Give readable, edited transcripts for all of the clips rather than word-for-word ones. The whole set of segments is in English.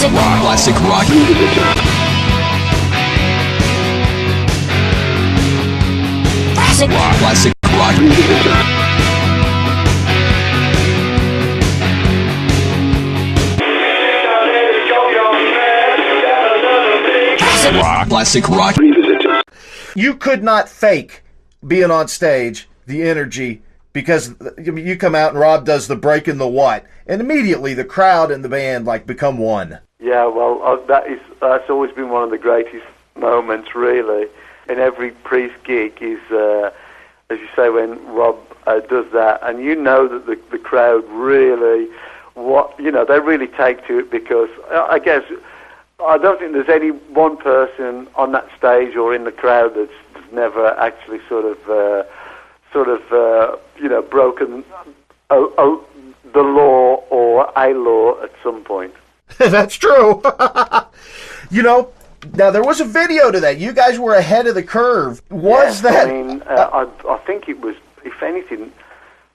Classic rock. Classic rock. Classic rock. You could not fake being on stage, the energy, because you come out and Rob does the breaking the what, and immediately the crowd and the band like become one. Yeah, well, that's always been one of the greatest moments, really. In every Priest gig is, as you say, when Rob does that, and you know that the crowd really, they really take to it, because I guess I don't think there's any one person on that stage or in the crowd that's never actually sort of broken the law or a law at some point. That's true. Now there was a video to that. You guys were ahead of the curve. I mean, I think it was, if anything,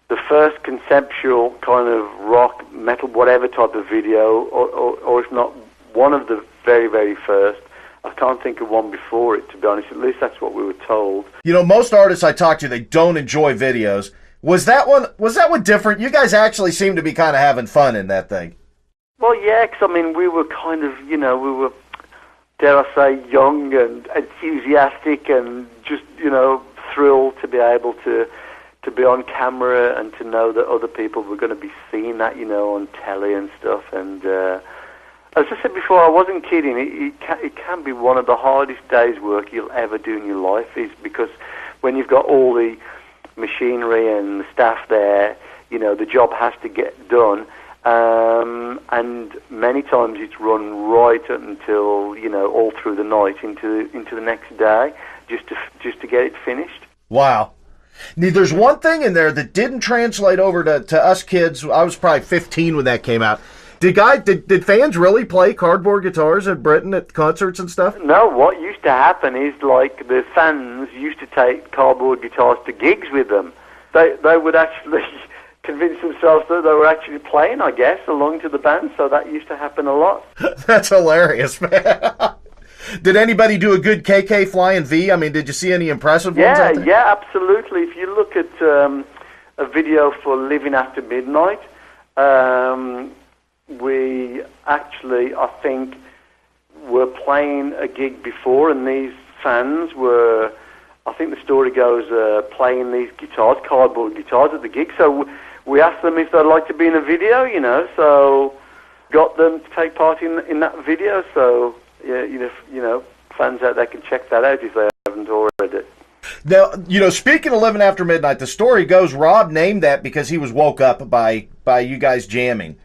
the first conceptual kind of rock, metal, whatever type of video, or if not one of the very, very first. I can't think of one before it, to be honest. At least that's what we were told. Most artists I talk to, they don't enjoy videos. Was that one different? You guys actually seem to be kind of having fun in that thing. Well, yeah, because, I mean, we were kind of, we were, dare I say, young and enthusiastic and just, thrilled to be able to be on camera and to know that other people were going to be seeing that, on telly and stuff. And as I said before, I wasn't kidding. It can be one of the hardest days' work you'll ever do in your life, is because when you've got all the machinery and the staff there, the job has to get done. And many times it's run right up until, all through the night into the next day, just to get it finished. Wow. Now, there's one thing in there that didn't translate over to us kids. I was probably 15 when that came out. Did fans really play cardboard guitars at Britain at concerts and stuff? No, what used to happen is, like, the fans used to take cardboard guitars to gigs with them. They would actually convince themselves that they were actually playing, I guess, along to the band, so that used to happen a lot. That's hilarious, man. Did anybody do a good KK Flying V? I mean, did you see any impressive ones out there? Yeah, absolutely. If you look at a video for Living After Midnight, we actually, I think, were playing a gig before, and these fans were, I think the story goes, playing these guitars, cardboard guitars at the gig. So we asked them if they'd like to be in a video, so got them to take part in that video. So, yeah, fans out there can check that out if they haven't already. Now, speaking of Living After Midnight, the story goes Rob named that because he was woke up by you guys jamming.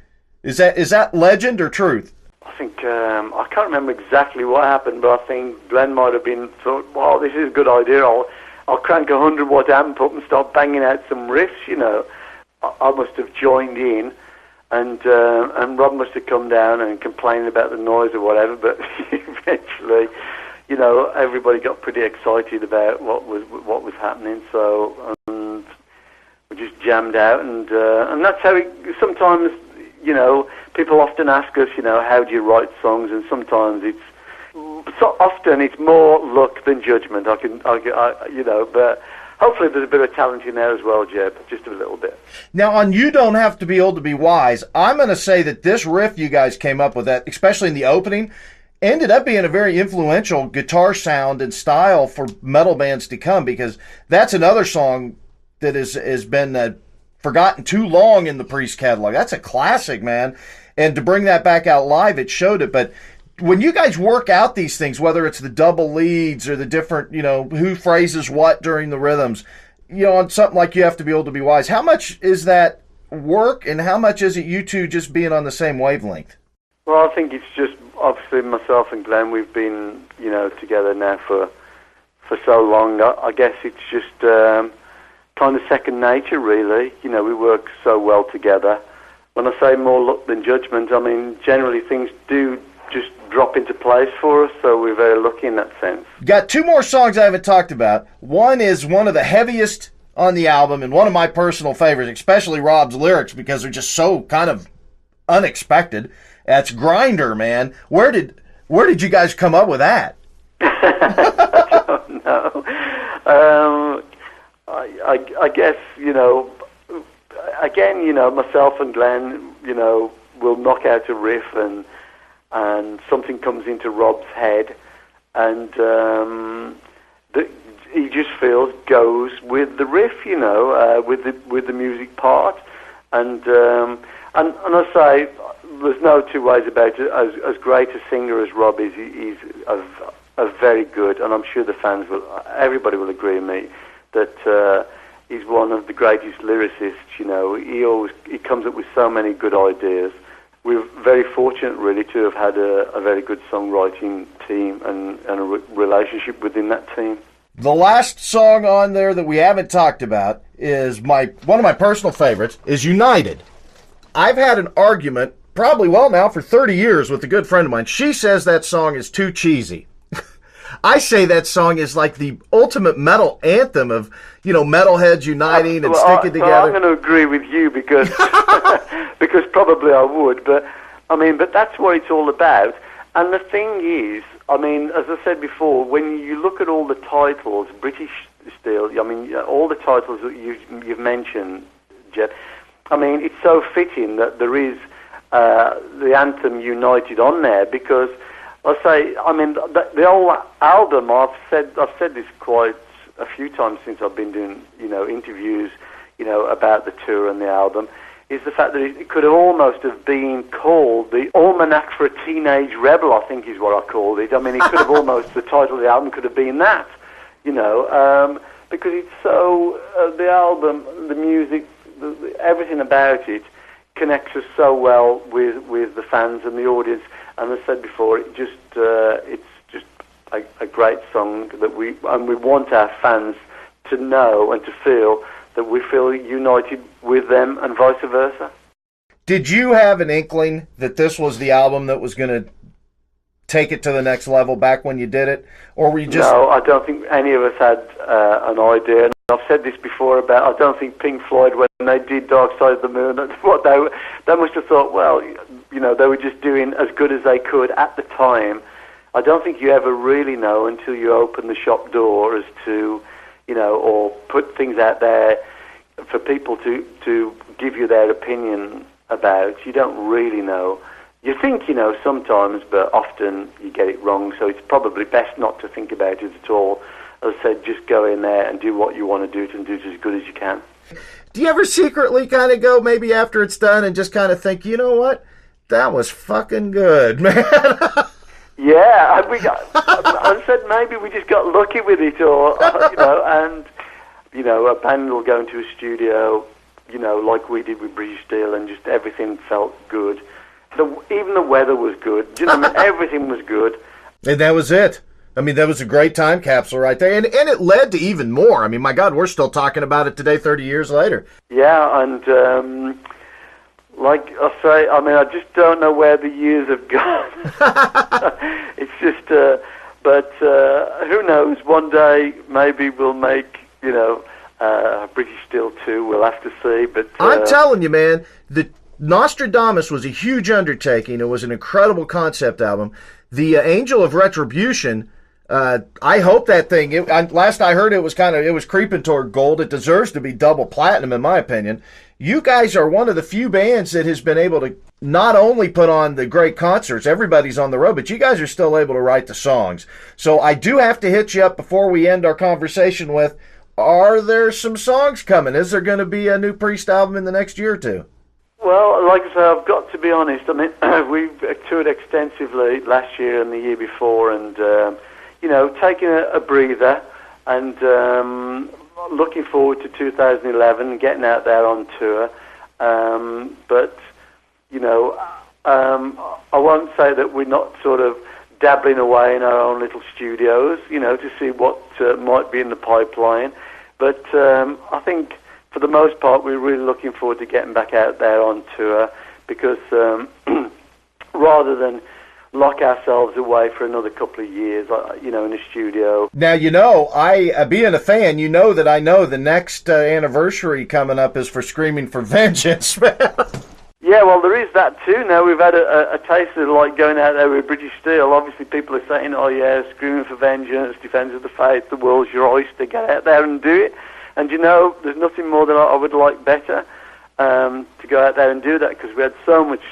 Is that legend or truth? I think, I can't remember exactly what happened, but I think Glenn might have been thought, wow, this is a good idea. I'll crank a 100-watt amp up and start banging out some riffs, I must have joined in, and Rob must have come down and complained about the noise or whatever, but eventually, everybody got pretty excited about what was happening, so we just jammed out, and that's how sometimes, people often ask us, how do you write songs, and sometimes it's more luck than judgment. But hopefully there's a bit of talent in there as well, Jeb, just a little bit. Now, on You Don't Have to Be Old to Be Wise, I'm going to say that this riff you guys came up with, that, especially in the opening, ended up being a very influential guitar sound and style for metal bands to come, because that's another song that has been forgotten too long in the Priest catalog. That's a classic, man. And to bring that back out live, it showed it. But when you guys work out these things, whether it's the double leads or the different, who phrases what during the rhythms, on something like You Have to Be Able to Be Wise, how much is that work and how much is it you two just being on the same wavelength? Well, I think it's just, obviously, myself and Glenn, we've been, together now for so long. I guess it's just kind of second nature, really. We work so well together. When I say more luck than judgment, I mean, generally things do just drop into place for us, so we're very lucky in that sense. Got two more songs I haven't talked about. One is one of the heaviest on the album and one of my personal favorites, especially Rob's lyrics, because they're just so kind of unexpected. That's Grinder, man. Where did you guys come up with that? I don't know. I guess, again, myself and Glenn, will knock out a riff and something comes into Rob's head, and he just feels goes with the riff, with the music part, and I say there's no two ways about it. As great a singer as Rob is, he's a very good, and I'm sure the fans everybody will agree with me that he's one of the greatest lyricists. He comes up with so many good ideas. We're very fortunate, really, to have had a very good songwriting team and a relationship within that team. The last song on there that we haven't talked about is one of my personal favorites, is United. I've had an argument, probably now for 30 years, with a good friend of mine. She says that song is too cheesy. I say that song is like the ultimate metal anthem of, metalheads uniting and sticking together. I'm going to agree with you because because probably I would, but that's what it's all about. And the thing is, as I said before, when you look at all the titles, British Steel, all the titles that you've mentioned, Jeff, it's so fitting that there is the anthem United on there, because I say, the whole album, I've said this quite a few times since I've been doing, interviews, about the tour and the album, is the fact that it could almost have been called the Almanac for a Teenage Rebel, I think is what I called it. It could have almost, the title of the album could have been that, because it's so, the album, the music, everything about it connects us so well with the fans and the audience. And as I said before, it's just a great song that we want our fans to know and to feel that we feel united with them and vice versa. Did you have an inkling that this was the album that was going to take it to the next level back when you did it? Or were you just... No, I don't think any of us had an idea. And I've said this before about, I don't think Pink Floyd, when they did Dark Side of the Moon, what they must have thought, well, they were just doing as good as they could at the time. I don't think you ever really know until you open the shop door as to, or put things out there for people to give you their opinion about. You don't really know. You think you know sometimes, but often you get it wrong, so it's probably best not to think about it at all. As I said, just go in there and do what you want to do and do it as good as you can. Do you ever secretly kind of go, maybe after it's done, and just kind of think, you know what? That was fucking good, man. Yeah, I said maybe we just got lucky with it, or and a band will go into a studio, like we did with British Steel, and just everything felt good. Even the weather was good. Everything was good. And that was it. That was a great time capsule right there, and it led to even more. My God, we're still talking about it today, 30 years later. Yeah, and. Like I say, I just don't know where the years have gone. It's just, but who knows? One day maybe we'll make, British Steel 2. We'll have to see. But I'm telling you, man, the Nostradamus was a huge undertaking. It was an incredible concept album. The Angel of Retribution. I hope that thing. Last I heard, it was creeping toward gold. It deserves to be double platinum, in my opinion. You guys are one of the few bands that has been able to not only put on the great concerts, everybody's on the road, but you guys are still able to write the songs. So I do have to hit you up before we end our conversation with, are there some songs coming? Is there going to be a new Priest album in the next year or two? Well, like I say, I've got to be honest. We've toured extensively last year and the year before, and, taking a breather, and looking forward to 2011, getting out there on tour. But, I won't say that we're not sort of dabbling away in our own little studios, to see what might be in the pipeline. But I think for the most part, we're really looking forward to getting back out there on tour, because rather than lock ourselves away for another couple of years, in a studio. Now, I, being a fan, that I know the next anniversary coming up is for Screaming for Vengeance. Yeah, Yeah, well, there is that too. Now we've had a taste of like going out there with British Steel. Obviously, people are saying, "Oh yeah, screaming for vengeance, defence of the faith, the world's your oyster. Get out there and do it." And you know, there's nothing more that I would like better to go out there and do that, because we had so much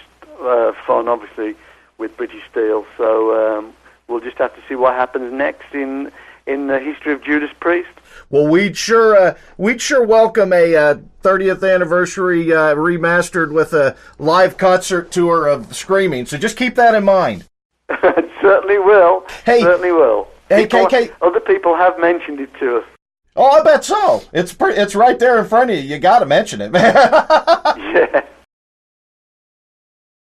fun, obviously, with British Steel. So we'll just have to see what happens next in the history of Judas Priest. Well, we'd sure welcome a 30th anniversary remastered with a live concert tour of Screaming. So just keep that in mind. It certainly will. Hey, certainly will. Hey, KK. Other people have mentioned it to us. Oh, I bet so. It's right there in front of you. You got to mention it, man. Yeah.